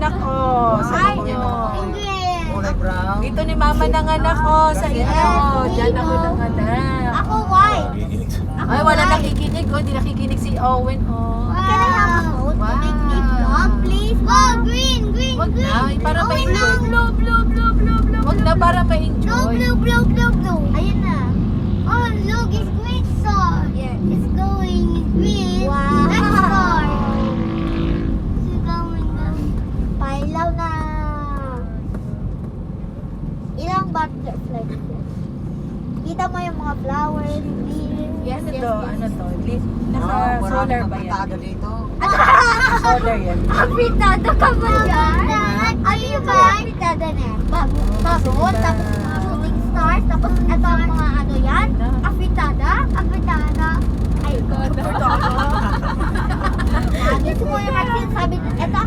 nanganak, oh. Sa Ay, inyo. Kulay brown. Dito ni mama nanganak, oh. Sa inyo. Diyan ako nanganak. Ako white. Ay, wala nakikinig, oh. Di nakikinig si Owen, oh. Can I have a phone to make me vlog, please? Oh, green, green, Wag green. na, para Oh, ma-enjoy. blue, blue, blue, blue, blue, Wag na, para blue, ma-enjoy. blue, blue, blue, blue. Ayun na. Oh, look, it's green star. Yeah, it's going green. Wow. Next star. It's going down. Pailaw na. Ilang butterfly? Kita mo yung mga flowers, leaves. Yes, ito, ano to? Naka-solar ba yan? Taga dito. Solar yan. Apritada ka ba dyan? Ayun ba? Apritada na. Bago, tapos mga shooting stars, tapos ito ang mga ano yan. Apritada? Apritada. Ay, apritada. Gusto mo yung Maxine sabi, ito